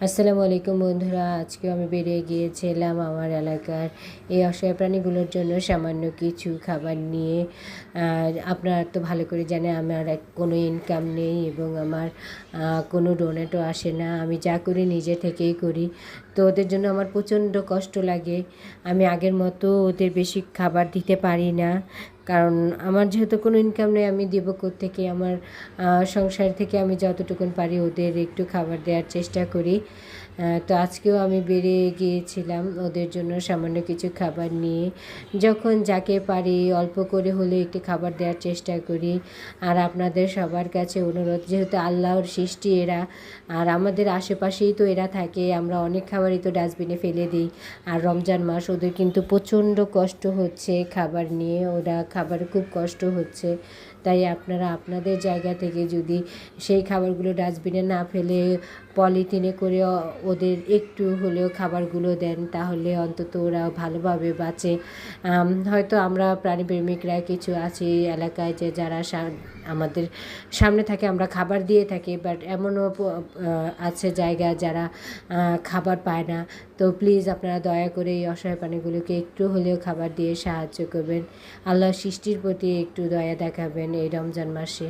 আসসালামু আলাইকুম বন্ধুরা, আজকেও আমি বেরিয়ে গিয়েছিলাম আমার এলাকার এই অসহায় প্রাণীগুলোর জন্য সামান্য কিছু খাবার নিয়ে। আপনারা তো ভালো করে জানেন আমার কোনো ইনকাম নেই এবং আমার কোনো ডোনেটও আসে না। আমি যা করি নিজে থেকেই করি, তো ওদের জন্য আমার প্রচণ্ড কষ্ট লাগে। আমি আগের মতো ওদের বেশি খাবার দিতে পারি না, কারণ আমার যেহেতু কোনো ইনকাম নেই, আমি দেবো কোত্থেকে? আমার সংসার থেকে আমি যতটুকুন পারি ওদের একটু খাবার দেওয়ার চেষ্টা করি। তো আজকেও আমি বেরিয়ে গিয়েছিলাম ওদের জন্য সামান্য কিছু খাবার নিয়ে। যখন যাকে পারি অল্প করে হলেও একটু খাবার দেওয়ার চেষ্টা করি। আর আপনাদের সবার কাছে অনুরোধ, যেহেতু আল্লাহর সৃষ্টি এরা, আর আমাদের আশেপাশেই তো এরা থাকে, আমরা অনেক খাবারই তো ডাস্টবিনে ফেলে দিই। আর রমজান মাস, ওদের কিন্তু প্রচণ্ড কষ্ট হচ্ছে খাবার নিয়ে, ওরা খাবারে খুব কষ্ট হচ্ছে। তাই আপনারা আপনাদের জায়গা থেকে যদি সেই খাবারগুলো ডাস্টবিনে না ফেলে পলিথিনে করে ওদের একটু হলেও খাবারগুলো দেন, তাহলে অন্তত ওরা ভালোভাবে বাঁচে। হয়তো আমরা প্রাণীপ্রেমিকরা কিছু আছি এলাকায় যে যারা আমাদের সামনে থাকে, আমরা খাবার দিয়ে থাকি, বাট এমনও আছে জায়গা যারা খাবার পায় না। তো প্লিজ আপনারা দয়া করে এই অসহায় প্রাণীগুলোকে একটু হলেও খাবার দিয়ে সাহায্য করবেন। আল্লাহর সৃষ্টির প্রতি একটু দয়া দেখাবেন এই রমজান মাসে।